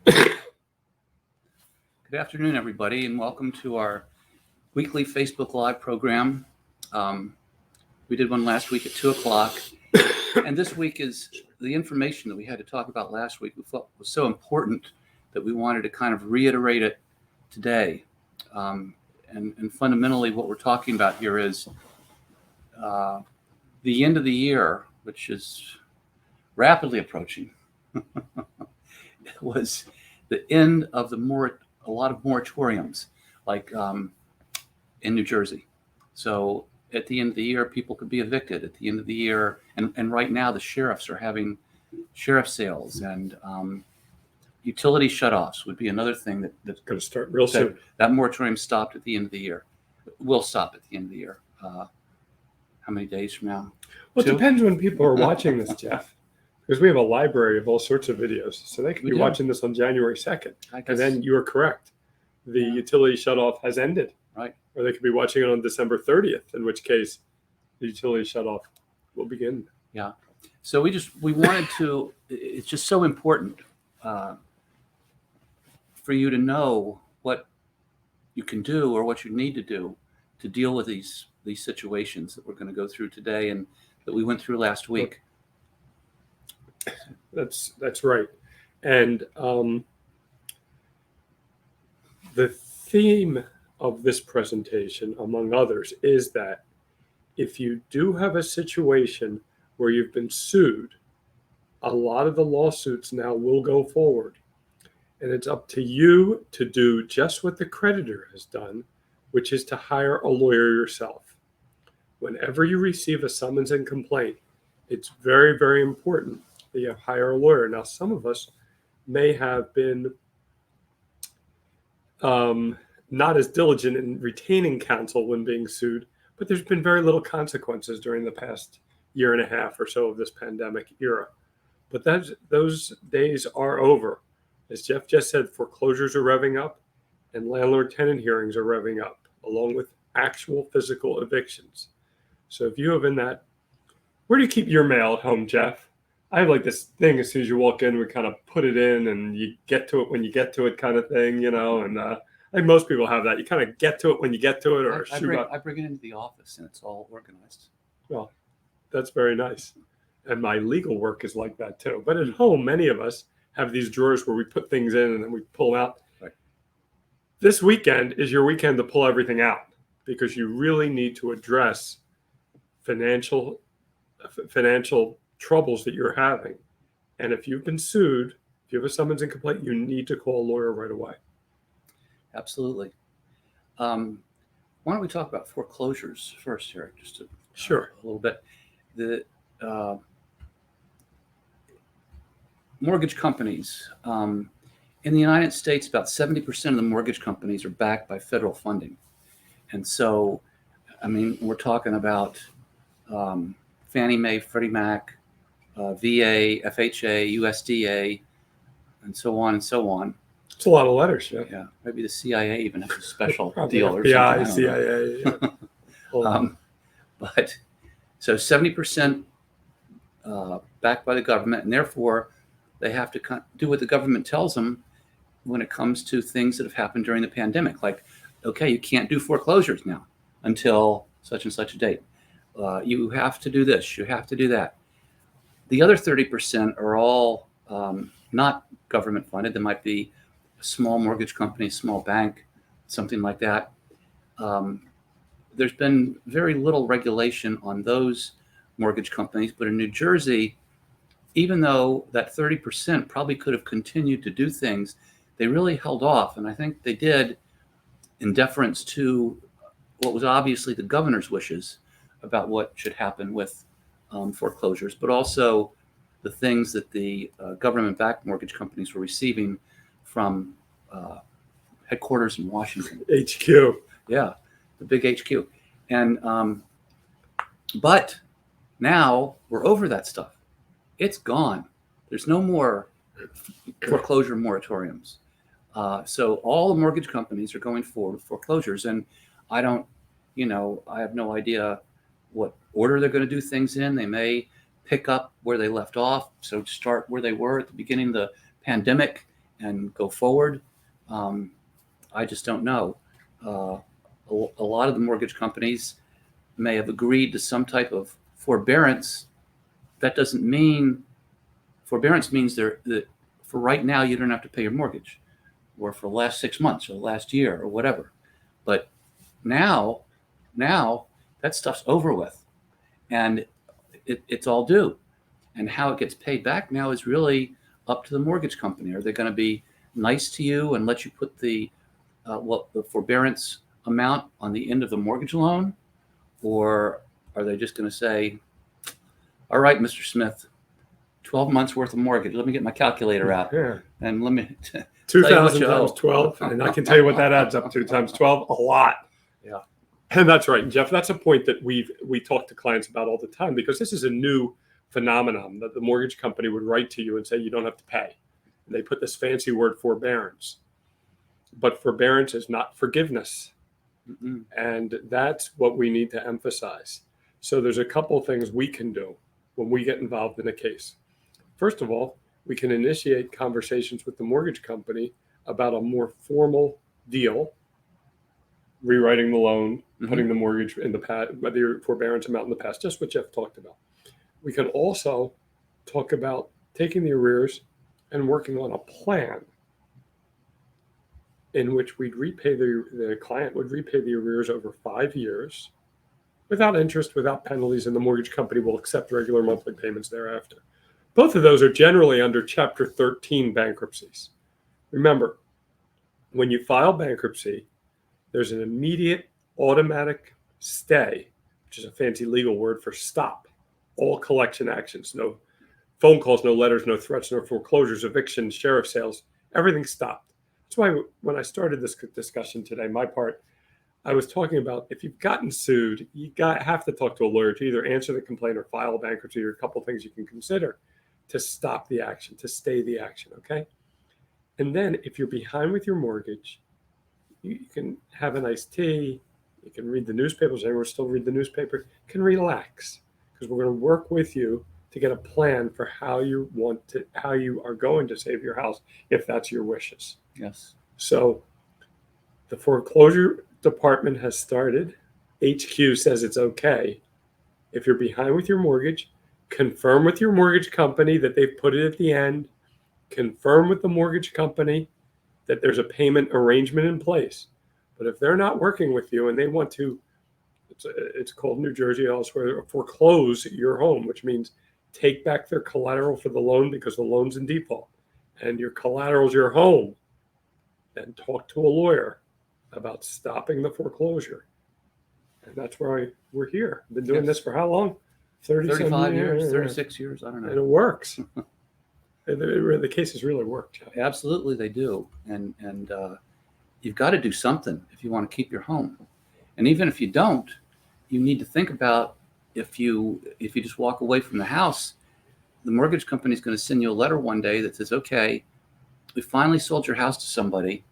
Good afternoon, everybody, and welcome to our weekly Facebook Live program. We did one last week at 2 o'clock, and this week is the information that we had to talk about last week. We felt was so important that we wanted to kind of reiterate it today. And fundamentally, what we're talking about here is the end of the year, which is rapidly approaching. It was the end of a lot of moratoriums, like in New Jersey. So at the end of the year, people could be evicted at the end of the year. And right now, the sheriffs are having sheriff sales, and utility shutoffs would be another thing that's going to start real soon. That moratorium stopped at the end of the year. Will stop at the end of the year. How many days from now? Well, it depends when people are watching this, Jeff. Because we have a library of all sorts of videos. So they could be watching this on January 2nd. And then you are correct. The utility shutoff has ended. Right. Or they could be watching it on December 30th, in which case the utility shutoff will begin. Yeah. So we wanted to, it's just so important for you to know what you can do or what you need to do to deal with these situations that we're going to go through today and that we went through last week. That's right. And the theme of this presentation, among others, is that if you do have a situation where you've been sued, a lot of the lawsuits now will go forward. And it's up to you to do just what the creditor has done, which is to hire a lawyer yourself. Whenever you receive a summons and complaint, it's very, very important that you hire a lawyer. Now, some of us may have been not as diligent in retaining counsel when being sued, but there's been very little consequences during the past year and a half or so of this pandemic era. But those days are over. As Jeff just said, foreclosures are revving up and landlord-tenant hearings are revving up, along with actual physical evictions. So if you have in that, where do you keep your mail at home, Jeff? I have like this thing as soon as you walk in, we kind of put it in and you get to it when you get to it kind of thing, and I think most people have that. You kind of get to it when you get to it, or I bring it into the office and it's all organized. Well, that's very nice. And my legal work is like that too. But at home, many of us have these drawers where we put things in and then we pull them out. Right. This weekend is your weekend to pull everything out because you really need to address financial troubles that you're having. And if you've been sued, if you have a summons and complaint, you need to call a lawyer right away. Absolutely. Why don't we talk about foreclosures first, Eric? Just to, sure, a little bit. The mortgage companies in the United States, about 70% of the mortgage companies are backed by federal funding, and so, I mean, we're talking about Fannie Mae, Freddie Mac, VA, FHA, USDA, and so on and so on. It's a lot of letters, yeah. Yeah, maybe the CIA even has a special Probably deal or FBI, something. CIA. Yeah. But so 70% backed by the government, and therefore they have to do what the government tells them when it comes to things that have happened during the pandemic. Like, okay, you can't do foreclosures now until such and such a date. You have to do this. You have to do that. The other 30% are all not government funded. There might be a small mortgage company, small bank, something like that. There's been very little regulation on those mortgage companies. But in New Jersey, even though that 30% probably could have continued to do things, they really held off. And I think they did in deference to what was obviously the governor's wishes about what should happen with foreclosures, but also the things that the government-backed mortgage companies were receiving from headquarters in Washington. HQ. Yeah, the big HQ. And but now we're over that stuff. It's gone. There's no more foreclosure moratoriums. So all the mortgage companies are going forward with foreclosures. And I have no idea what order they're going to do things in. They may pick up where they left off. So start where they were at the beginning of the pandemic and go forward. I just don't know. A lot of the mortgage companies may have agreed to some type of forbearance. That doesn't mean forbearance means that for right now you don't have to pay your mortgage, or for the last 6 months or the last year or whatever. But now that stuff's over with, and it's all due. And how it gets paid back now is really up to the mortgage company. Are they going to be nice to you and let you put the forbearance amount on the end of the mortgage loan, or are they just going to say, "All right, Mr. Smith, 12 months worth of mortgage. Let me get my calculator out and let me 2,000 times 12, and I can tell you what that adds up to times 12, a lot." Yeah. And that's right, Jeff. That's a point that we talk to clients about all the time, because this is a new phenomenon that the mortgage company would write to you and say you don't have to pay. And they put this fancy word forbearance, but forbearance is not forgiveness. Mm-mm. And that's what we need to emphasize. So there's a couple of things we can do when we get involved in a case. First of all, we can initiate conversations with the mortgage company about a more formal deal, rewriting the loan, putting the mortgage in the past, whether your forbearance amount in the past, just what Jeff talked about. We can also talk about taking the arrears and working on a plan in which we'd repay the client would repay the arrears over 5 years without interest, without penalties, and the mortgage company will accept regular monthly payments thereafter. Both of those are generally under Chapter 13 bankruptcies. Remember, when you file bankruptcy, there's an immediate automatic stay, which is a fancy legal word for stop all collection actions. No phone calls, no letters, no threats, no foreclosures, evictions, sheriff sales, everything stopped. That's why when I started this discussion today, my part, I was talking about if you've gotten sued, you have to talk to a lawyer to either answer the complaint or file a bankruptcy, or a couple of things you can consider to stop the action, to stay the action, okay? And then if you're behind with your mortgage, you can have a nice tea, you can read the newspapers, anyone still read the newspaper, you can relax, because we're going to work with you to get a plan for how you are going to save your house, if that's your wishes. Yes. So the foreclosure department has started. HQ says it's okay. If you're behind with your mortgage, confirm with your mortgage company that they've put it at the end. Confirm with the mortgage company that there's a payment arrangement in place. But if they're not working with you and they want to, it's called New Jersey elsewhere, foreclose your home, which means take back their collateral for the loan because the loan's in default, and your collateral is your home, then talk to a lawyer about stopping the foreclosure. And that's why we're here. Been doing this for how long? 35 years, 36 years, I don't know. And it works. The cases really work, Jeff. Absolutely, they do. And you've got to do something if you want to keep your home. And even if you don't, you need to think about if you just walk away from the house, the mortgage company is going to send you a letter one day that says, "Okay, we finally sold your house to somebody,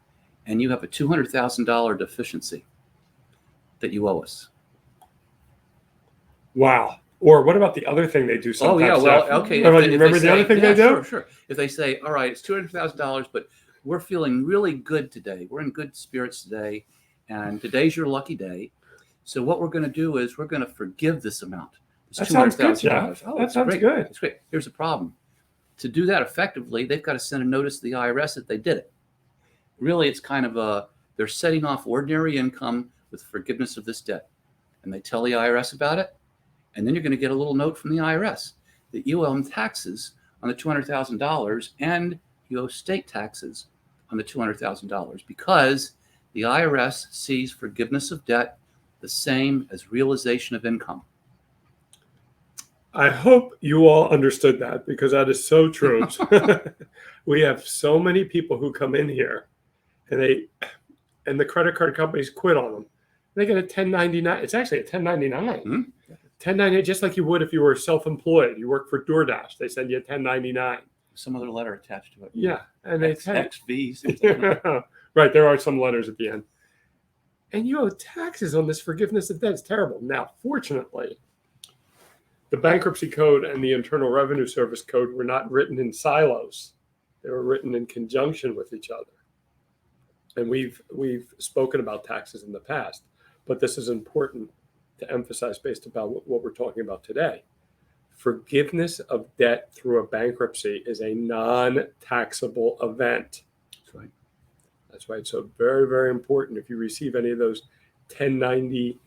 and you have a $200,000 deficiency that you owe us." Wow. Or what about the other thing they do sometimes? Oh yeah, well, Jeff? okay. Remember the other thing they do? Sure. If they say, "All right, it's $200,000, but we're feeling really good today. We're in good spirits today, and today's your lucky day. So what we're going to do is we're going to forgive this amount." That sounds good, Jeff. That sounds good. It's great. Here's the problem. To do that effectively, they've got to send a notice to the IRS that they did it. Really, it's kind of they're setting off ordinary income with forgiveness of this debt. And they tell the IRS about it. And then you're going to get a little note from the IRS that you owe them taxes on the $200,000 and you owe state taxes on the $200,000 because the IRS sees forgiveness of debt the same as realization of income. I hope you all understood that, because that is so true. We have so many people who come in here and the credit card companies quit on them. They get a 1099. It's actually a 1099. Mm-hmm. 1099, just like you would if you were self-employed. You work for DoorDash. They send you a 1099. Some other letter attached to it. Yeah. And they XV. Right. There are some letters at the end. And you owe taxes on this forgiveness of debt. It's terrible. Now, fortunately, the Bankruptcy Code and the Internal Revenue Service Code were not written in silos. They were written in conjunction with each other. And we've spoken about taxes in the past, but this is important to emphasize based upon what we're talking about today. Forgiveness of debt through a bankruptcy is a non-taxable event. That's right. That's right. So very, very important. If you receive any of those 1098s,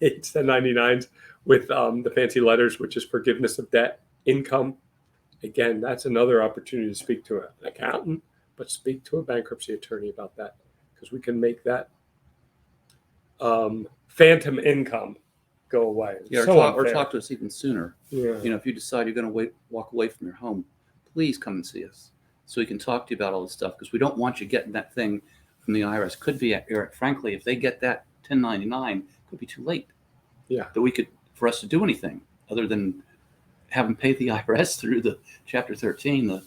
1099s with the fancy letters, which is forgiveness of debt, income, again, that's another opportunity to speak to an accountant, but speak to a bankruptcy attorney about that, because we can make that phantom income go away. Yeah, So or unfair. talk to us even sooner. Yeah. If you decide you're going to walk away from your home, please come and see us so we can talk to you about all this stuff, because we don't want you getting that thing from the IRS. Could be, Eric, frankly, if they get that 1099, it could be too late. Yeah. For us to do anything other than have them pay the IRS through the Chapter 13,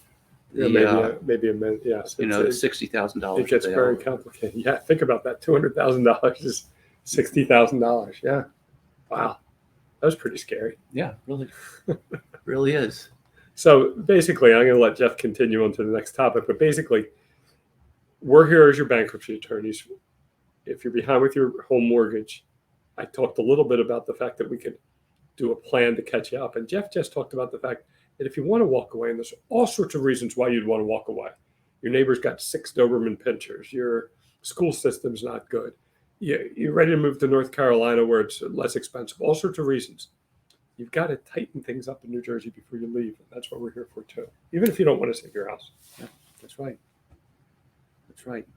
maybe a minute. Yes. the $60,000. It gets very complicated. Yeah. Think about that. $200,000 is $60,000. Yeah. Wow. That was pretty scary. Yeah, really, really is. So basically, I'm going to let Jeff continue on to the next topic. But basically, we're here as your bankruptcy attorneys. If you're behind with your home mortgage, I talked a little bit about the fact that we could do a plan to catch you up. And Jeff just talked about the fact that if you want to walk away, and there's all sorts of reasons why you'd want to walk away. Your neighbor's got 6 Doberman pinchers. Your school system's not good. You're ready to move to North Carolina where it's less expensive. All sorts of reasons. You've got to tighten things up in New Jersey before you leave. And that's what we're here for, too. Even if you don't want to save your house. Yeah, that's right. That's right.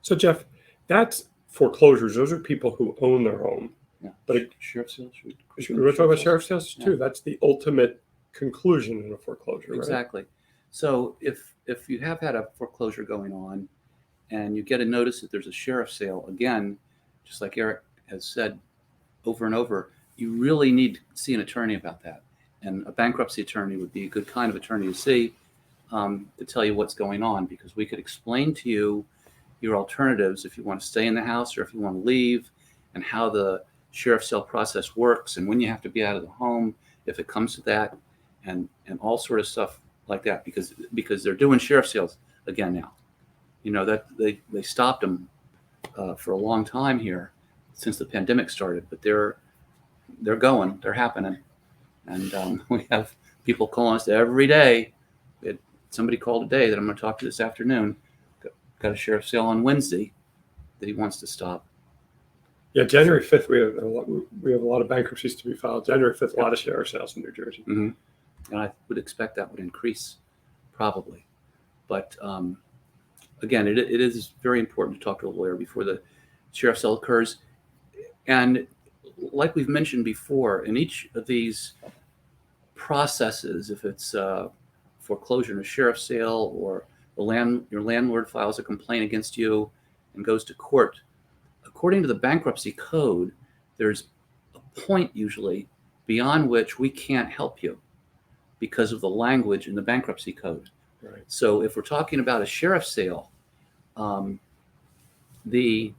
So, Jeff, that's foreclosures. Those are people who own their home. Yeah. But sheriff's sales. We're talking about sheriff's sales, too. Yeah. That's the ultimate conclusion in a foreclosure, right? Exactly. So if you have had a foreclosure going on and you get a notice that there's a sheriff's sale, again, just like Eric has said over and over, you really need to see an attorney about that. And a bankruptcy attorney would be a good kind of attorney to see, to tell you what's going on, because we could explain to you your alternatives if you want to stay in the house or if you want to leave, and how the sheriff's sale process works and when you have to be out of the home if it comes to that, and all sort of stuff like that, because they're doing sheriff's sales again now. That they stopped them for a long time here since the pandemic started, but they're happening, and we have people calling us every day. We had somebody called today that I'm going to talk to this afternoon. Got a sheriff's sale on Wednesday that he wants to stop. Yeah, January 5th, we have a lot of bankruptcies to be filed. January 5th, a lot of sheriff's sales in New Jersey. Mm-hmm. And I would expect that would increase probably. But again, it is very important to talk to a lawyer before the sheriff's sale occurs. And like we've mentioned before, in each of these processes, if it's foreclosure and a sheriff's sale, or your landlord files a complaint against you and goes to court, according to the bankruptcy code, there's a point usually beyond which we can't help you because of the language in the bankruptcy code. Right. So if we're talking about a sheriff's sale, the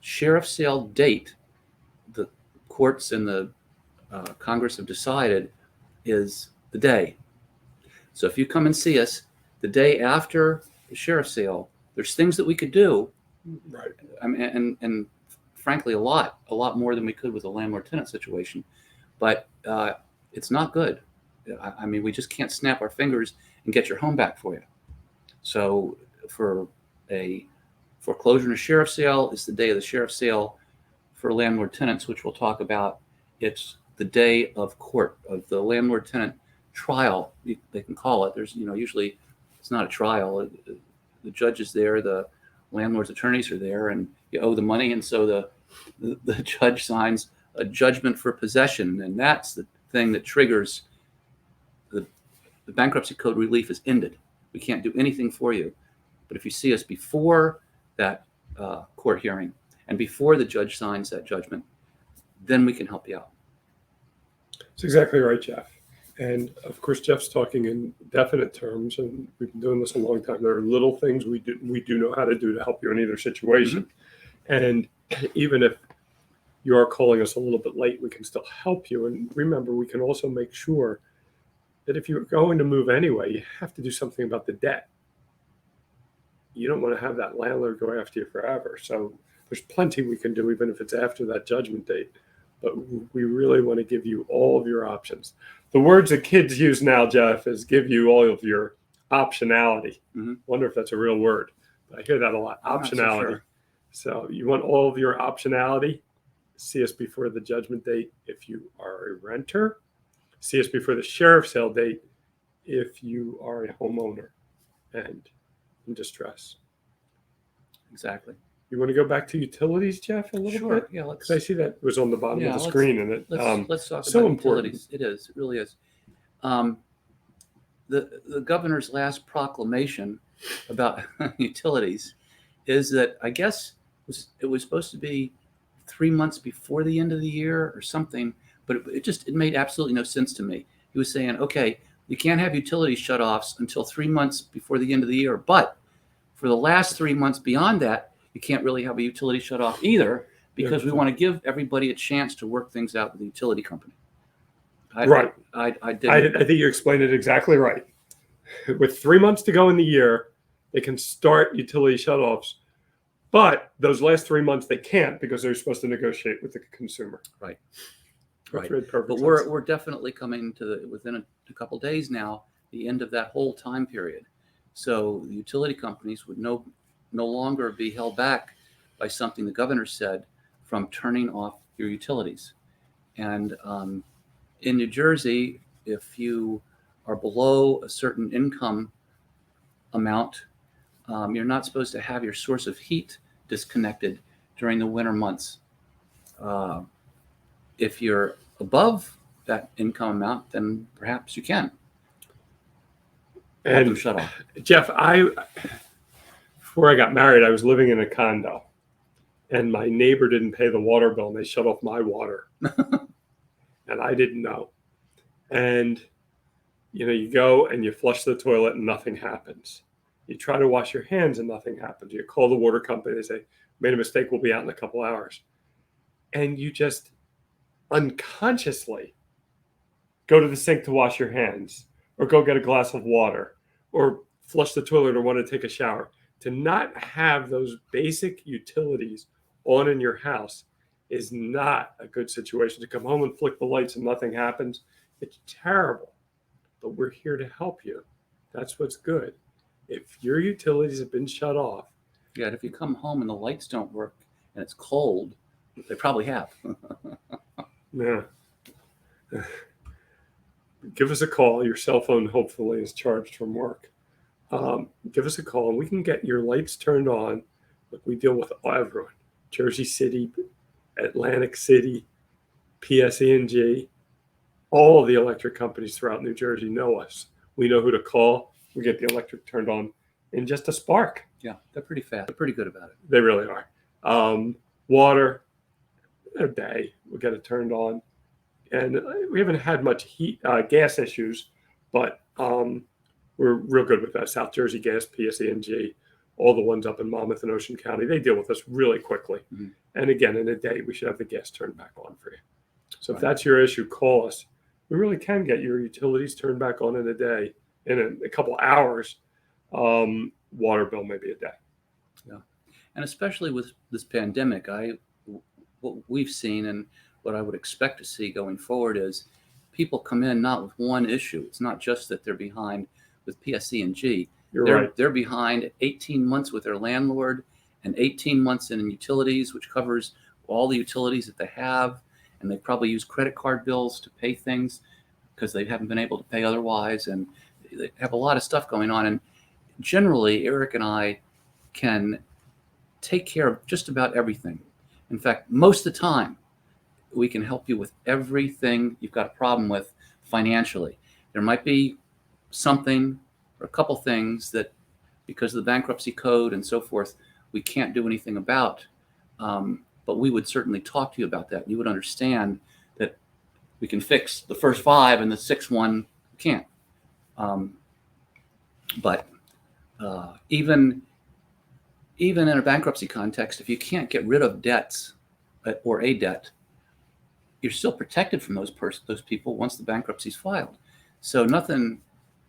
sheriff's sale date, the courts and the Congress have decided, is the day. So if you come and see us the day after the sheriff's sale, there's things that we could do. Right. I mean, and frankly, a lot more than we could with a landlord-tenant situation. But it's not good. I mean, we just can't snap our fingers and get your home back for you. So for a foreclosure and a sheriff's sale, it's the day of the sheriff's sale. For landlord tenants, which we'll talk about, it's the day of court, of the landlord-tenant trial, they can call it. There's, usually it's not a trial. The judge is there, the landlord's attorneys are there, and you owe the money. And so the judge signs a judgment for possession. And that's the thing that triggers the bankruptcy code. Relief is ended. We can't do anything for you. But if you see us before that court hearing and before the judge signs that judgment, then we can help you out. That's exactly right, Jeff. And of course, Jeff's talking in definite terms, and we've been doing this a long time. There are little things we do know how to do to help you in either situation. Mm-hmm. And even if you are calling us a little bit late, we can still help you. And remember, we can also make sure that if you're going to move anyway, you have to do something about the debt. You don't want to have that landlord go after you forever. So there's plenty we can do, even if it's after that judgment date. But we really want to give you all of your options. The words that kids use now, Jeff, is give you all of your optionality. Wonder if that's a real word. I hear that a lot. I'm not so Optionality. sure. So you want all of your optionality. See us before the judgment date if you are a renter. See us before the sheriff's sale date if you are a homeowner and in distress. Exactly. You want to go back to utilities, Jeff, a little Sure. bit? Yeah. Let's. Because I see that was on the bottom of the screen, and Let's talk so about important. utilities. It is. It really is. The governor's last proclamation about utilities is that I guess it was supposed to be 3 months before the end of the year or something, but it made absolutely no sense to me. He was saying, okay, you can't have utility shutoffs until 3 months before the end of the year, but for the last 3 months beyond that, you can't really have a utility shutoff either because we want to give everybody a chance to work things out with the utility company. Right. I I think you explained it exactly right. With 3 months to go in the year, they can start utility shutoffs, but those last 3 months they can't because they're supposed to negotiate with the consumer. Right. Right. But we're definitely coming to within a couple days now, the end of that whole time period. So the utility companies would no longer be held back by something the governor said from turning off your utilities. And in New Jersey, if you are below a certain income amount, you're not supposed to have your source of heat disconnected during the winter months. If you're above that income amount, then perhaps you can. And shut off. Jeff, before I got married, I was living in a condo, and my neighbor didn't pay the water bill, and they shut off my water, and I didn't know. And you go and you flush the toilet, and nothing happens. You try to wash your hands, and nothing happens. You call the water company, they say, "Made a mistake. We'll be out in a couple hours," and you just unconsciously go to the sink to wash your hands, or go get a glass of water, or flush the toilet, or want to take a shower. To not have those basic utilities on in your house is not a good situation. To come home and flick the lights and nothing happens, it's terrible. But we're here to help you. That's what's good. If your utilities have been shut off. Yeah, and if you come home and the lights don't work and it's cold, they probably have. Yeah. Give us a call. Your cell phone hopefully is charged from work. Give us a call and we can get your lights turned on. Look, we deal with everyone. Jersey City, Atlantic City, PSE&G, all of the electric companies throughout New Jersey know us. We know who to call. We get the electric turned on in just a spark. Yeah, they're pretty fast. They're pretty good about it. They really are. Water, a day, we get it turned on. And we haven't had much gas issues, but we're real good with that. South Jersey Gas, PSE&G, all the ones up in Monmouth and Ocean County, they deal with us really quickly. Mm-hmm. And again, in a day, we should have the gas turned back on for you. So if that's your issue, call us. We really can get your utilities turned back on in a day, in a couple hours. Water bill maybe a day. Yeah, and especially with this pandemic, what we've seen and what I would expect to see going forward is people come in not with one issue. It's not just that they're behind with PSE&G. They're behind 18 months with their landlord and 18 months in utilities, which covers all the utilities that they have. And they probably use credit card bills to pay things because they haven't been able to pay otherwise. And they have a lot of stuff going on. And generally, Eric and I can take care of just about everything. In fact, most of the time, we can help you with everything you've got a problem with financially. There might be something or a couple things that, because of the bankruptcy code and so forth, we can't do anything about. But we would certainly talk to you about that. You would understand that we can fix the first 5 and the 6th one we can't. But even in a bankruptcy context, if you can't get rid of debts or a debt, you're still protected from those people once the bankruptcy is filed. So nothing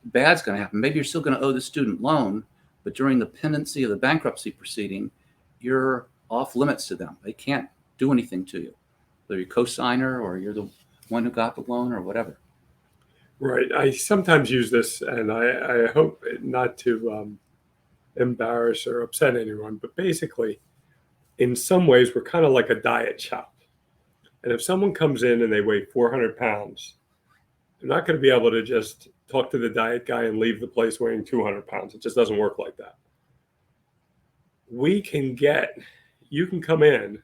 bad's going to happen. Maybe you're still going to owe the student loan, but during the pendency of the bankruptcy proceeding, you're off limits to them. They can't do anything to you, whether you're co-signer or you're the one who got the loan or whatever. Right. I sometimes use this, and I hope not to embarrass or upset anyone, but basically, in some ways, we're kind of like a diet shop. And if someone comes in and they weigh 400 pounds, they're not going to be able to just talk to the diet guy and leave the place weighing 200 pounds. It just doesn't work like that. You can come in,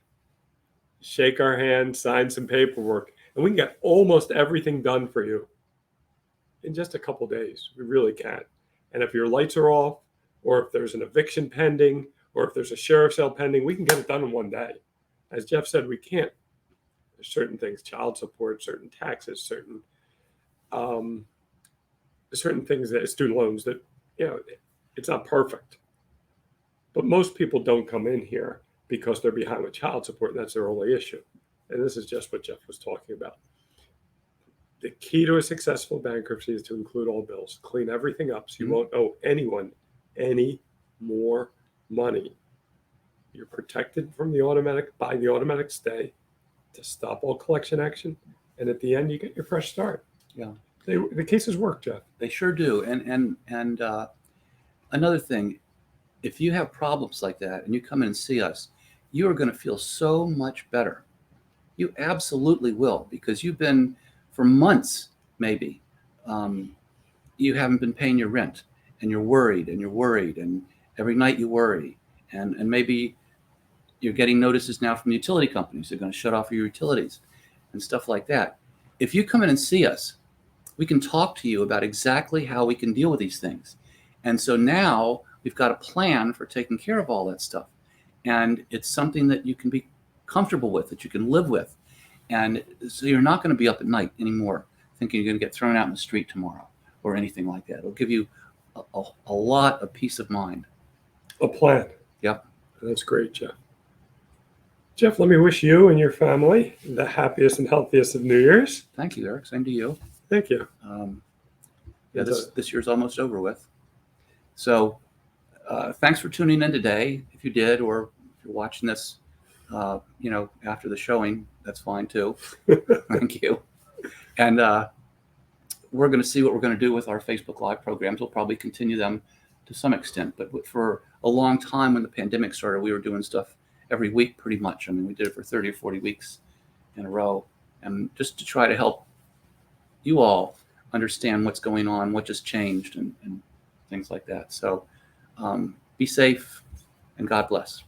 shake our hand, sign some paperwork, and we can get almost everything done for you in just a couple days. We really can. And if your lights are off, or if there's an eviction pending, or if there's a sheriff's sale pending, we can get it done in one day. As Jeff said, we can't. There's certain things, child support, certain taxes, certain things that student loans that, it's not perfect. But most people don't come in here because they're behind with child support, and that's their only issue. And this is just what Jeff was talking about. The key to a successful bankruptcy is to include all bills, clean everything up so you won't owe anyone any more money. You're protected from the automatic stay to stop all collection action. And at the end, you get your fresh start. Yeah. The cases work, Jeff. They sure do. And another thing, if you have problems like that and you come in and see us, you are going to feel so much better. You absolutely will, because you've been, for months maybe, you haven't been paying your rent, and you're worried, and every night you worry, and maybe you're getting notices now from the utility companies. They're going to shut off your utilities and stuff like that. If you come in and see us, we can talk to you about exactly how we can deal with these things. And so now we've got a plan for taking care of all that stuff. And it's something that you can be comfortable with, that you can live with. And so you're not going to be up at night anymore thinking you're going to get thrown out in the street tomorrow or anything like that. It'll give you a lot of peace of mind. A plan. Yep. That's great, Jeff. Jeff, let me wish you and your family the happiest and healthiest of New Year's. Thank you, Eric. Same to you. Thank you. This year's almost over with. So thanks for tuning in today. If you did, or if you're watching this, after the showing, that's fine too. Thank you. And we're going to see what we're going to do with our Facebook Live programs. We'll probably continue them to some extent. But for a long time, when the pandemic started, we were doing stuff every week pretty much. I mean, we did it for 30 or 40 weeks in a row. And just to try to help you all understand what's going on, what just changed, and things like that. So be safe, and God bless.